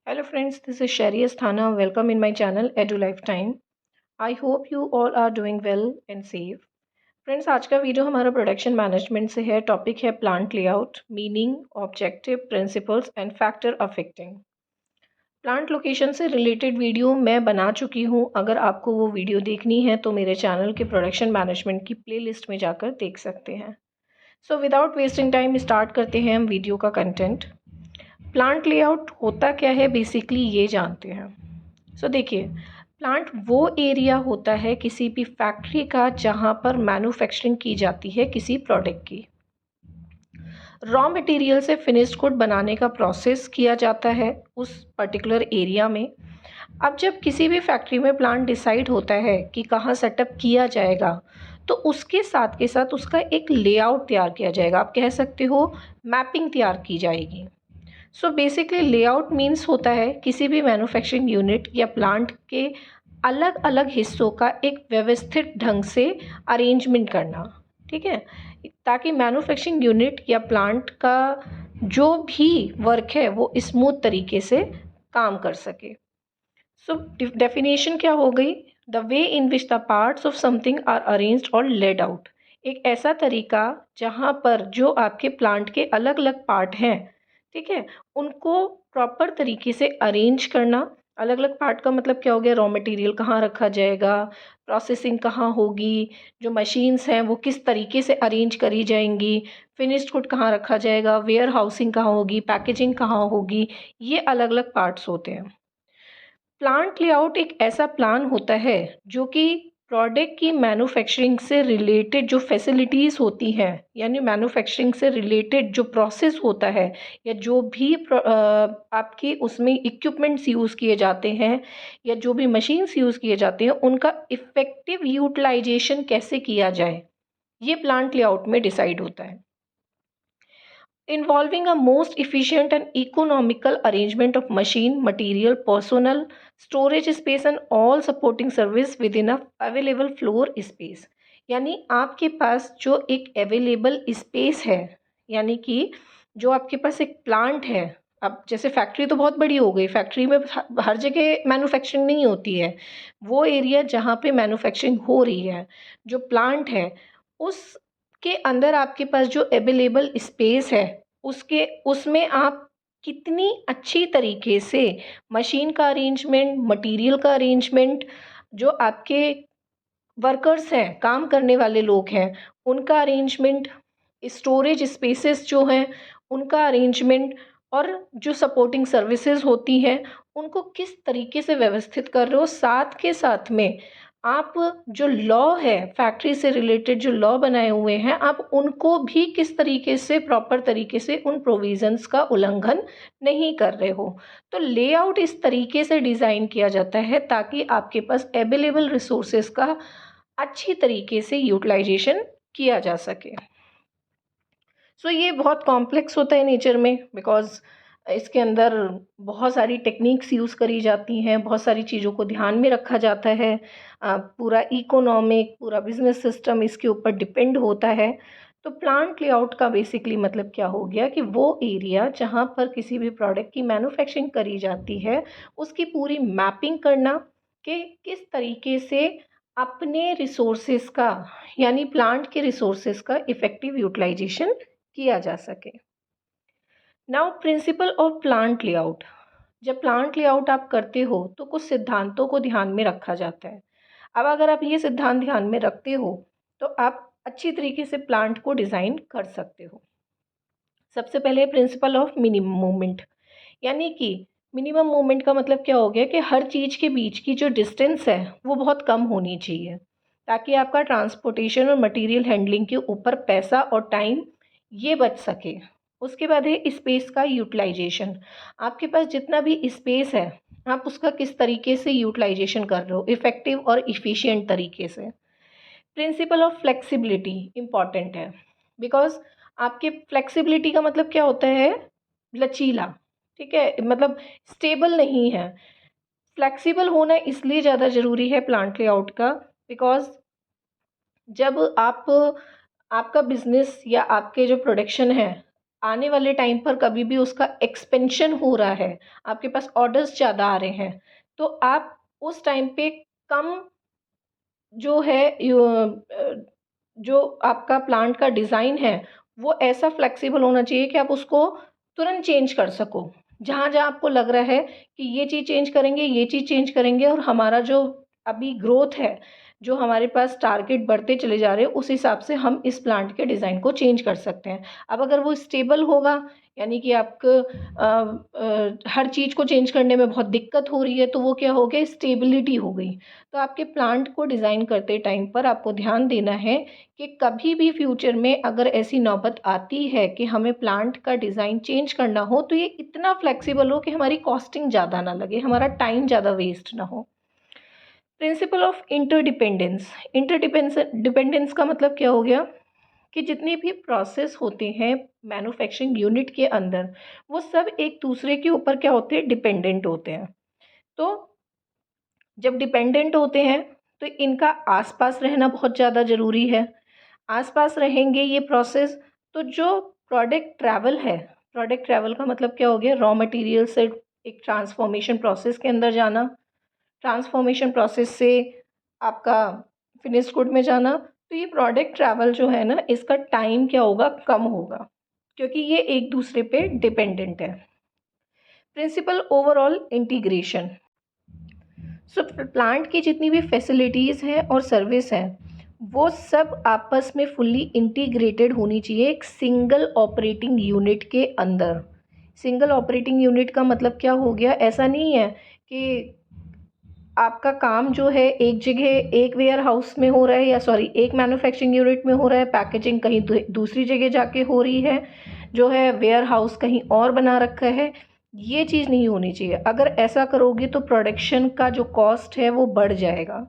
Hello friends, this is Sherry Asthana. Welcome in my channel Edu Lifetime. I hope you all are doing well and safe. Friends, आज का video हमारा production management से है। Topic है plant layout, meaning, objective, principles and factor affecting. Plant location से related video मैं बना चुकी हूँ। अगर आपको वो वीडियो देखनी है तो मेरे चैनल के प्रोडक्शन मैनेजमेंट की प्लेलिस्ट में जाकर देख सकते हैं। So without wasting time start करते हैं हम वीडियो का कंटेंट। प्लांट लेआउट होता क्या है बेसिकली ये जानते हैं। सो देखिए, प्लांट वो एरिया होता है किसी भी फैक्ट्री का जहाँ पर मैन्युफैक्चरिंग की जाती है किसी प्रोडक्ट की। रॉ मटेरियल से फिनिश्ड गुड बनाने का प्रोसेस किया जाता है उस पर्टिकुलर एरिया में। अब जब किसी भी फैक्ट्री में प्लांट डिसाइड होता है कि कहाँ सेटअप किया जाएगा, तो उसके साथ के साथ उसका एक लेआउट तैयार किया जाएगा। आप कह सकते हो मैपिंग तैयार की जाएगी। सो बेसिकली लेआउट मीन्स होता है किसी भी मैन्युफैक्चरिंग यूनिट या प्लांट के अलग अलग हिस्सों का एक व्यवस्थित ढंग से अरेंजमेंट करना, ठीक है, ताकि मैन्युफैक्चरिंग यूनिट या प्लांट का जो भी वर्क है वो स्मूथ तरीके से काम कर सके। सो डेफिनेशन क्या हो गई? The way in which the parts of something are arranged और लेड आउट। एक ऐसा तरीका जहाँ पर जो आपके प्लांट के अलग अलग पार्ट हैं, ठीक है, उनको प्रॉपर तरीके से अरेंज करना। अलग अलग पार्ट का मतलब क्या हो गया? रॉ मटेरियल कहाँ रखा जाएगा, प्रोसेसिंग कहाँ होगी, जो मशीन्स हैं वो किस तरीके से अरेंज करी जाएंगी, फिनिश्ड गुड कहाँ रखा जाएगा, वेयर हाउसिंग कहाँ होगी, पैकेजिंग कहाँ होगी, ये अलग अलग पार्ट्स होते हैं। प्लांट लेआउट एक ऐसा प्लान होता है जो कि प्रोडक्ट की मैन्युफैक्चरिंग से रिलेटेड जो फैसिलिटीज़ होती हैं, यानी मैन्युफैक्चरिंग से रिलेटेड जो प्रोसेस होता है या जो भी आपके उसमें इक्विपमेंट्स यूज़ किए जाते हैं या जो भी मशीन्स यूज़ किए जाते हैं, उनका इफ़ेक्टिव यूटिलाइजेशन कैसे किया जाए, ये प्लांट लेआउट में डिसाइड होता है। Involving a most efficient and economical arrangement of machine, material, personnel, storage space and all supporting service within a available floor space। यानी आपके पास जो एक अवेलेबल स्पेस है, यानी कि जो आपके पास एक प्लांट है। अब जैसे फैक्ट्री तो बहुत बड़ी हो गई, फैक्ट्री में हर जगह मैन्युफैक्चरिंग नहीं होती है। वो एरिया जहाँ पे मैन्युफैक्चरिंग हो रही है, जो प्लांट है उस के अंदर आपके पास जो अवेलेबल स्पेस है, उसके उसमें आप कितनी अच्छी तरीके से मशीन का अरेंजमेंट, मटेरियल का अरेंजमेंट, जो आपके वर्कर्स हैं, काम करने वाले लोग हैं, उनका अरेंजमेंट, स्टोरेज स्पेसेस जो हैं उनका अरेंजमेंट, और जो सपोर्टिंग सर्विसेज होती हैं उनको किस तरीके से व्यवस्थित कर रहे हो। साथ के साथ में आप जो लॉ है, फैक्ट्री से रिलेटेड जो लॉ बनाए हुए हैं, आप उनको भी किस तरीके से प्रॉपर तरीके से उन प्रोविज़न्स का उल्लंघन नहीं कर रहे हो। तो लेआउट इस तरीके से डिज़ाइन किया जाता है ताकि आपके पास अवेलेबल रिसोर्सेज का अच्छी तरीके से यूटिलाइजेशन किया जा सके। सो ये बहुत कॉम्प्लेक्स होता है नेचर में, बिकॉज़ इसके अंदर बहुत सारी टेक्निक्स यूज़ करी जाती हैं, बहुत सारी चीज़ों को ध्यान में रखा जाता है। पूरा इकोनॉमिक, पूरा बिज़नेस सिस्टम इसके ऊपर डिपेंड होता है। तो प्लांट लेआउट का बेसिकली मतलब क्या हो गया कि वो एरिया जहाँ पर किसी भी प्रोडक्ट की मैन्युफैक्चरिंग करी जाती है, उसकी पूरी मैपिंग करना कि किस तरीके से अपने रिसोर्सेज का, यानी प्लांट के रिसोर्सेज का इफ़ेक्टिव यूटिलाइजेशन किया जा सके। Now principle of plant layout. जब प्लांट लेआउट आप करते हो तो कुछ सिद्धांतों को ध्यान में रखा जाता है। अब अगर आप ये सिद्धांत ध्यान में रखते हो तो आप अच्छी तरीके से प्लांट को डिज़ाइन कर सकते हो। सबसे पहले प्रिंसिपल ऑफ मिनिमम मूवमेंट, यानी कि मिनिमम मूवमेंट का मतलब क्या हो गया कि हर चीज़ के बीच की जो डिस्टेंस है वो बहुत कम होनी चाहिए, ताकि आपका ट्रांसपोर्टेशन और मटेरियल हैंडलिंग के ऊपर पैसा और टाइम ये बच सके। उसके बाद है स्पेस का यूटिलाइजेशन। आपके पास जितना भी स्पेस है, आप उसका किस तरीके से यूटिलाइजेशन कर रहे हो इफ़ेक्टिव और इफ़िशियंट तरीके से। प्रिंसिपल ऑफ फ्लेक्सिबिलिटी इम्पॉर्टेंट है, बिकॉज आपके फ्लेक्सिबिलिटी का मतलब क्या होता है? लचीला, ठीक है, मतलब स्टेबल नहीं है। फ्लेक्सिबल होना इसलिए ज़्यादा ज़रूरी है प्लांट लेआउट का, बिकॉज जब आप आपका बिजनेस या आपके जो प्रोडक्शन है, आने वाले टाइम पर कभी भी उसका एक्सपेंशन हो रहा है, आपके पास ऑर्डर्स ज़्यादा आ रहे हैं, तो आप उस टाइम पे कम जो है जो आपका प्लांट का डिज़ाइन है, वो ऐसा फ्लेक्सिबल होना चाहिए कि आप उसको तुरंत चेंज कर सको। जहाँ-जहाँ आपको लग रहा है कि ये चीज़ चेंज करेंगे, ये चीज़ चेंज करेंगे और हमारा जो अभी ग्रोथ है, जो हमारे पास टारगेट बढ़ते चले जा रहे हैं, उस हिसाब से हम इस प्लांट के डिज़ाइन को चेंज कर सकते हैं। अब अगर वो स्टेबल होगा, यानी कि आपको हर चीज़ को चेंज करने में बहुत दिक्कत हो रही है, तो वो क्या हो गया, स्टेबिलिटी हो गई। तो आपके प्लांट को डिज़ाइन करते टाइम पर आपको ध्यान देना है कि कभी भी फ्यूचर में अगर ऐसी नौबत आती है कि हमें प्लांट का डिज़ाइन चेंज करना हो, तो ये इतना फ्लेक्सिबल हो कि हमारी कॉस्टिंग ज़्यादा ना लगे, हमारा टाइम ज़्यादा वेस्ट ना हो। Principle of interdependence. डिपेंडेंस का मतलब क्या हो गया कि जितने भी प्रोसेस होते हैं मैन्युफैक्चरिंग यूनिट के अंदर, वो सब एक दूसरे के ऊपर क्या होते हैं, डिपेंडेंट होते हैं। तो जब डिपेंडेंट होते हैं तो इनका आसपास रहना बहुत ज़्यादा ज़रूरी है। आसपास रहेंगे ये प्रोसेस, तो जो प्रोडक्ट ट्रैवल का मतलब क्या हो गया, रॉ मटेरियल से एक ट्रांसफॉर्मेशन प्रोसेस के अंदर जाना, ट्रांसफॉर्मेशन प्रोसेस से आपका फिनिश गुड में जाना। तो ये प्रोडक्ट ट्रैवल जो है ना, इसका टाइम क्या होगा, कम होगा, क्योंकि ये एक दूसरे पे डिपेंडेंट है। Principle overall integration. So plant की जितनी भी फैसिलिटीज़ हैं और सर्विस हैं, वो सब आपस में फुल्ली इंटीग्रेटेड होनी चाहिए एक सिंगल ऑपरेटिंग यूनिट के अंदर। सिंगल ऑपरेटिंग यूनिट का मतलब क्या हो गया, ऐसा नहीं है कि आपका काम जो है एक जगह एक वेयर हाउस में हो रहा है, या सॉरी एक मैन्युफैक्चरिंग यूनिट में हो रहा है, पैकेजिंग कहीं दूसरी जगह जाके हो रही है, जो है वेयर हाउस कहीं और बना रखा है। ये चीज़ नहीं होनी चाहिए। अगर ऐसा करोगे तो प्रोडक्शन का जो कॉस्ट है वो बढ़ जाएगा।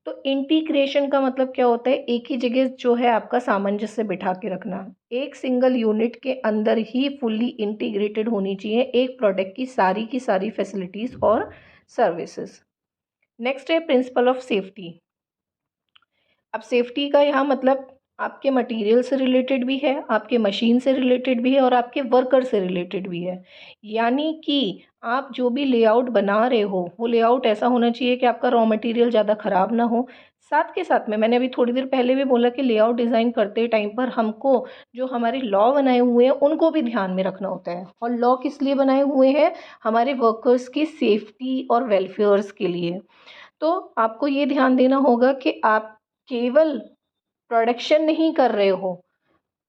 तो इंटीग्रेशन का मतलब क्या होता है, एक ही जगह जो है आपका सामंजस्य बिठा के रखना। एक सिंगल यूनिट के अंदर ही फुल्ली इंटीग्रेटेड होनी चाहिए एक प्रोडक्ट की सारी फैसिलिटीज़ और सर्विसेज। नेक्स्ट है प्रिंसिपल ऑफ सेफ्टी। अब सेफ्टी का यहाँ मतलब आपके मटेरियल से रिलेटेड भी है, आपके मशीन से रिलेटेड भी है और आपके वर्कर से रिलेटेड भी है। यानी कि आप जो भी लेआउट बना रहे हो, वो लेआउट ऐसा होना चाहिए कि आपका रॉ मटेरियल ज़्यादा ख़राब ना हो। साथ के साथ में मैंने अभी थोड़ी देर पहले भी बोला कि लेआउट डिज़ाइन करते टाइम पर हमको जो हमारे लॉ बनाए हुए हैं उनको भी ध्यान में रखना होता है। और लॉ किस लिए बनाए हुए हैं, हमारे वर्कर्स की सेफ्टी और वेलफेयर्स के लिए। तो आपको ये ध्यान देना होगा कि आप केवल प्रोडक्शन नहीं कर रहे हो,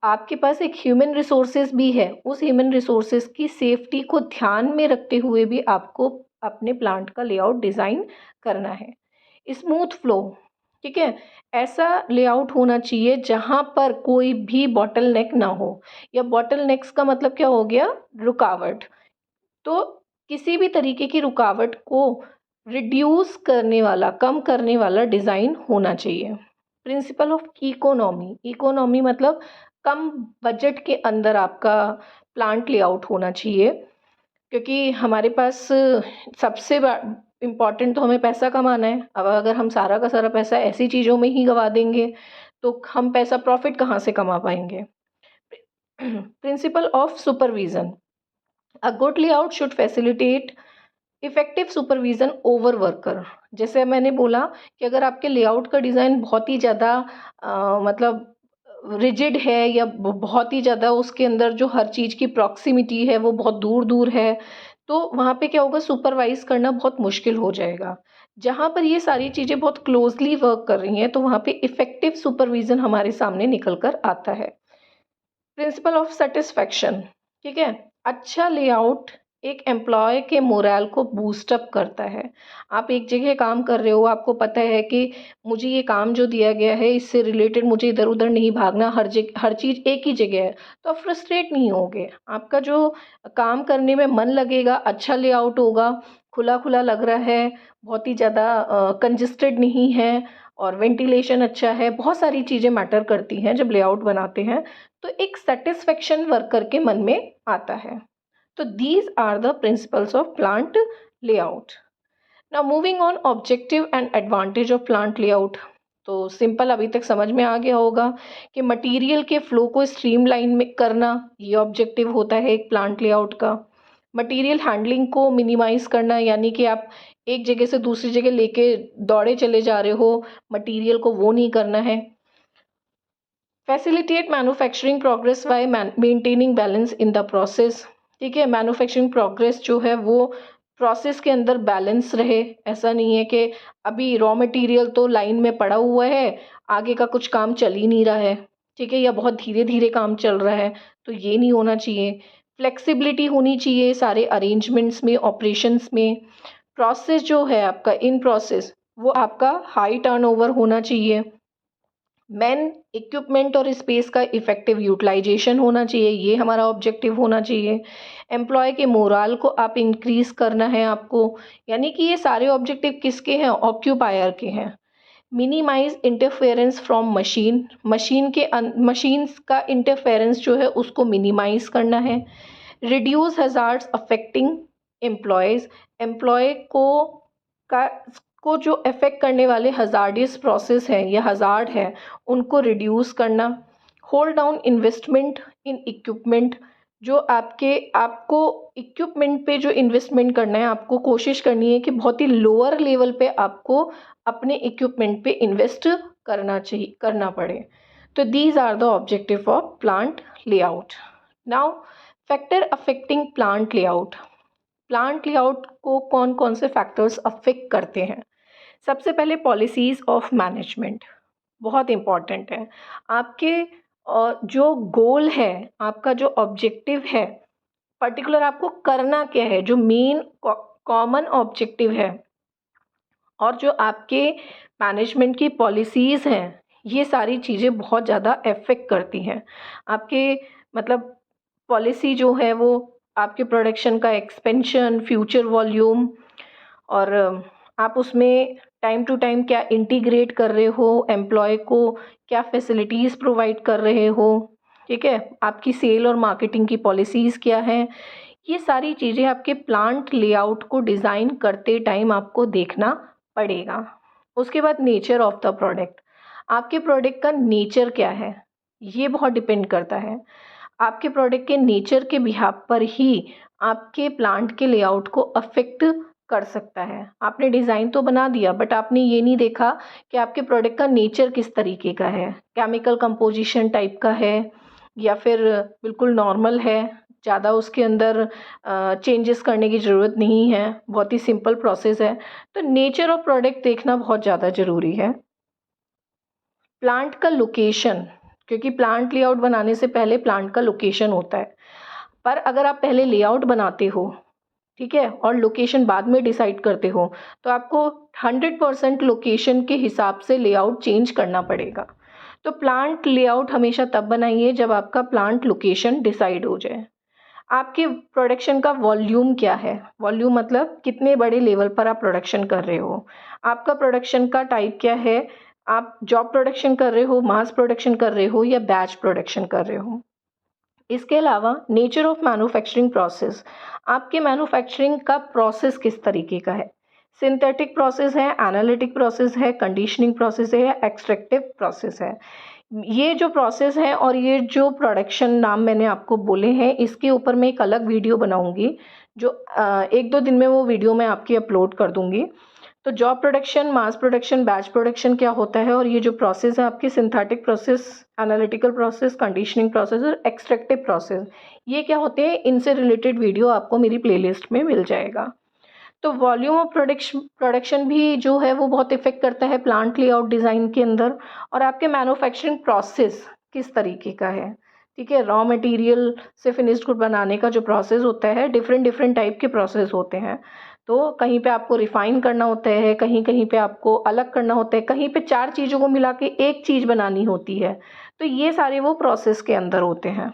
आपके पास एक ह्यूमन रिसोर्सेज भी है। उस ह्यूमन रिसोर्सेज की सेफ्टी को ध्यान में रखते हुए भी आपको अपने प्लांट का लेआउट डिज़ाइन करना है। स्मूथ फ्लो, ठीक है, ऐसा लेआउट होना चाहिए जहाँ पर कोई भी बॉटल नेक ना हो, या बॉटल नेक्स का मतलब क्या हो गया, रुकावट। तो किसी भी तरीके की रुकावट को रिड्यूस करने वाला, कम करने वाला डिज़ाइन होना चाहिए। Principle of economy. इकोनॉमी मतलब कम बजट के अंदर आपका प्लांट लेआउट होना चाहिए, क्योंकि हमारे पास सबसे इम्पॉर्टेंट तो हमें पैसा कमाना है। अब अगर हम सारा का सारा पैसा ऐसी चीज़ों में ही गवा देंगे तो हम पैसा प्रॉफिट कहाँ से कमा पाएंगे। Principle of supervision. A good layout should facilitate effective supervision over worker. जैसे मैंने बोला कि अगर आपके लेआउट का डिज़ाइन बहुत ही ज़्यादा मतलब रिजिड है, या बहुत ही ज़्यादा उसके अंदर जो हर चीज़ की प्रॉक्सिमिटी है वो बहुत दूर दूर है, तो वहाँ पे क्या होगा, सुपरवाइज़ करना बहुत मुश्किल हो जाएगा। जहाँ पर ये सारी चीज़ें बहुत क्लोजली वर्क कर रही हैं, तो वहाँ पे इफ़ेक्टिव सुपरविज़न हमारे सामने निकल कर आता है। प्रिंसिपल ऑफ सेटिस्फैक्शन, ठीक है, अच्छा लेआउट एक एम्प्लॉय के मोरल को बूस्ट अप करता है। आप एक जगह काम कर रहे हो, आपको पता है कि मुझे ये काम जो दिया गया है इससे रिलेटेड मुझे इधर उधर नहीं भागना, हर चीज़ एक ही जगह है, तो आप फ्रस्ट्रेट नहीं होगे, आपका जो काम करने में मन लगेगा, अच्छा लेआउट होगा, खुला खुला लग रहा है, बहुत ही ज़्यादा कंजस्टेड नहीं है, और वेंटिलेशन अच्छा है। बहुत सारी चीज़ें मैटर करती हैं जब लेआउट बनाते हैं, तो एक सेटिस्फेक्शन वर्कर के मन में आता है। तो these are the principles of plant layout. Now moving on objective and advantage of plant layout. तो सिंपल अभी तक समझ में आ गया होगा कि मटेरियल के फ्लो को स्ट्रीमलाइन में करना, ये ऑब्जेक्टिव होता है एक प्लांट लेआउट का। मटेरियल हैंडलिंग को मिनिमाइज़ करना, यानी कि आप एक जगह से दूसरी जगह लेके दौड़े चले जा रहे हो मटेरियल को, वो नहीं करना है। Facilitate manufacturing progress bye maintaining balance in the process. ठीक है, मैन्युफैक्चरिंग प्रोग्रेस जो है वो प्रोसेस के अंदर बैलेंस रहे। ऐसा नहीं है कि अभी रॉ मटेरियल तो लाइन में पड़ा हुआ है, आगे का कुछ काम चल ही नहीं रहा है, ठीक है, या बहुत धीरे धीरे काम चल रहा है, तो ये नहीं होना चाहिए। फ्लेक्सिबिलिटी होनी चाहिए सारे अरेंजमेंट्स में, ऑपरेशंस में। प्रोसेस जो है आपका, इन प्रोसेस वो आपका हाई टर्नओवर होना चाहिए। मैन, इक्विपमेंट और स्पेस का इफ़ेक्टिव यूटिलाइजेशन होना चाहिए, ये हमारा ऑब्जेक्टिव होना चाहिए। एम्प्लॉय के मोराल को आप इंक्रीज़ करना है आपको, यानी कि ये सारे ऑब्जेक्टिव किसके हैं? ऑक्यूपायर के हैं। Minimise interference from machine, machines का इंटरफेरेंस जो है उसको मिनिमाइज़ करना है। Reduce hazards affecting employees, employee का को जो अफेक्ट करने वाले हज़ार्डियस प्रोसेस हैं या हज़ार्ड है, उनको रिड्यूस करना। होल्ड डाउन इन्वेस्टमेंट इन इक्विपमेंट, जो आपको इक्विपमेंट पे जो इन्वेस्टमेंट करना है, आपको कोशिश करनी है कि बहुत ही लोअर लेवल पे आपको अपने इक्विपमेंट पे इन्वेस्ट करना पड़े। तो these are the objective of plant layout. Now, factor affecting plant layout. Plant layout को कौन कौन से फैक्टर्स अफेक्ट करते हैं? सबसे पहले पॉलिसीज़ ऑफ मैनेजमेंट बहुत इम्पॉर्टेंट है। आपके जो गोल है, आपका जो ऑब्जेक्टिव है, पर्टिकुलर आपको करना क्या है, जो मेन कॉमन ऑब्जेक्टिव है, और जो आपके मैनेजमेंट की पॉलिसीज़ हैं, ये सारी चीज़ें बहुत ज़्यादा अफेक्ट करती हैं आपके, मतलब पॉलिसी जो है वो आपके प्रोडक्शन का एक्सपेंशन, फ्यूचर वॉल्यूम, और आप उसमें टाइम टू टाइम क्या इंटीग्रेट कर रहे हो एम्प्लॉय को, क्या फैसिलिटीज़ प्रोवाइड कर रहे हो, ठीक है, आपकी सेल और मार्केटिंग की पॉलिसीज़ क्या हैं। ये सारी चीज़ें आपके प्लांट लेआउट को डिज़ाइन करते टाइम आपको देखना पड़ेगा। उसके बाद नेचर ऑफ द प्रोडक्ट, आपके प्रोडक्ट का नेचर क्या है, ये बहुत डिपेंड करता है। आपके प्रोडक्ट के नेचर के बिहाफ पर ही आपके प्लांट के लेआउट को अफेक्ट कर सकता है। आपने डिज़ाइन तो बना दिया, बट आपने ये नहीं देखा कि आपके प्रोडक्ट का नेचर किस तरीके का है, केमिकल कंपोजिशन टाइप का है या फिर बिल्कुल नॉर्मल है, ज़्यादा उसके अंदर चेंजेस करने की ज़रूरत नहीं है, बहुत ही सिंपल प्रोसेस है। तो नेचर ऑफ प्रोडक्ट देखना बहुत ज़्यादा ज़रूरी है। प्लांट का लोकेशन, क्योंकि प्लांट लेआउट बनाने से पहले प्लांट का लोकेशन होता है, पर अगर आप पहले लेआउट बनाते हो, ठीक है, और लोकेशन बाद में डिसाइड करते हो, तो आपको 100% लोकेशन के हिसाब से लेआउट चेंज करना पड़ेगा। तो प्लांट लेआउट हमेशा तब बनाइए जब आपका प्लांट लोकेशन डिसाइड हो जाए। आपके प्रोडक्शन का वॉल्यूम क्या है? वॉल्यूम मतलब कितने बड़े लेवल पर आप प्रोडक्शन कर रहे हो। आपका प्रोडक्शन का टाइप क्या है? आप जॉब प्रोडक्शन कर रहे हो, मास प्रोडक्शन कर रहे हो, या बैच प्रोडक्शन कर रहे हो। इसके अलावा नेचर ऑफ मैन्युफैक्चरिंग प्रोसेस, आपके मैन्युफैक्चरिंग का प्रोसेस किस तरीके का है? सिंथेटिक प्रोसेस है, एनालिटिक प्रोसेस है, कंडीशनिंग प्रोसेस है, या एक्सट्रैक्टिव प्रोसेस है। ये जो प्रोसेस है और ये जो प्रोडक्शन नाम मैंने आपको बोले हैं, इसके ऊपर मैं एक अलग वीडियो बनाऊंगी, जो 1-2 दिन में वो वीडियो मैं आपकी अपलोड कर दूंगी। तो job production, mass production, batch production क्या होता है, और ये जो प्रोसेस है आपकी synthetic process, analytical process, conditioning process और एक्सट्रैक्टिव प्रोसेस, ये क्या होते हैं, इनसे रिलेटेड वीडियो आपको मेरी प्लेलिस्ट में मिल जाएगा। तो वॉल्यूम ऑफ प्रोडक्शन भी जो है वो बहुत इफेक्ट करता है प्लांट लेआउट डिज़ाइन के अंदर, और आपके मैन्युफैक्चरिंग प्रोसेस किस तरीके का है, ठीक है। रॉ मटेरियल से फिनिश्ड गुड बनाने का जो प्रोसेस होता है, डिफरेंट डिफरेंट टाइप के प्रोसेस होते हैं। तो कहीं पे आपको रिफाइन करना होता है, कहीं कहीं पे आपको अलग करना होता है, कहीं पे 4 चीज़ों को मिला के एक चीज़ बनानी होती है। तो ये सारे वो प्रोसेस के अंदर होते हैं।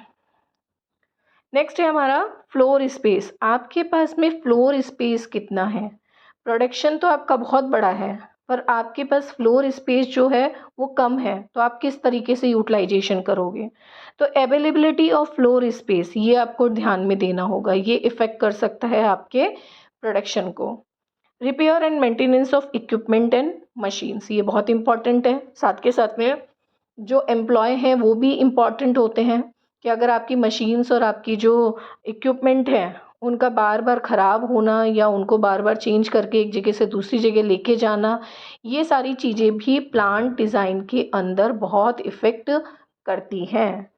नेक्स्ट है हमारा फ्लोर स्पेस। आपके पास में फ्लोर स्पेस कितना है? प्रोडक्शन तो आपका बहुत बड़ा है, पर आपके पास फ्लोर स्पेस जो है वो कम है, तो आप किस तरीके से यूटिलाइजेशन करोगे? तो अवेलेबिलिटी ऑफ फ्लोर स्पेस, ये आपको ध्यान में देना होगा, ये इफ़ेक्ट कर सकता है आपके प्रोडक्शन को। Repair and maintenance of equipment and machines, ये बहुत इंपॉर्टेंट है। साथ के साथ में जो एम्प्लॉय हैं वो भी इम्पॉर्टेंट होते हैं कि अगर आपकी मशीन्स और आपकी जो इक्विपमेंट है उनका बार बार ख़राब होना या उनको बार बार चेंज करके एक जगह से दूसरी जगह लेके जाना, ये सारी चीज़ें भी प्लांट डिज़ाइन के अंदर बहुत इफ़ेक्ट करती हैं।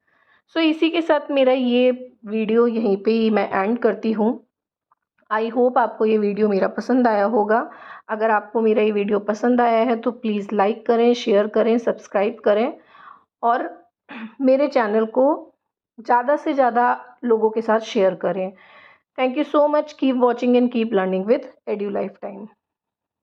सो इसी के साथ मेरा ये वीडियो यहीं पे ही मैं एंड करती हूँ। आई होप आपको ये वीडियो मेरा पसंद आया होगा। अगर आपको मेरा ये वीडियो पसंद आया है तो प्लीज़ लाइक करें, शेयर करें, सब्सक्राइब करें और मेरे चैनल को ज़्यादा से ज़्यादा लोगों के साथ शेयर करें। Thank you so much. Keep watching and keep learning with edu life time.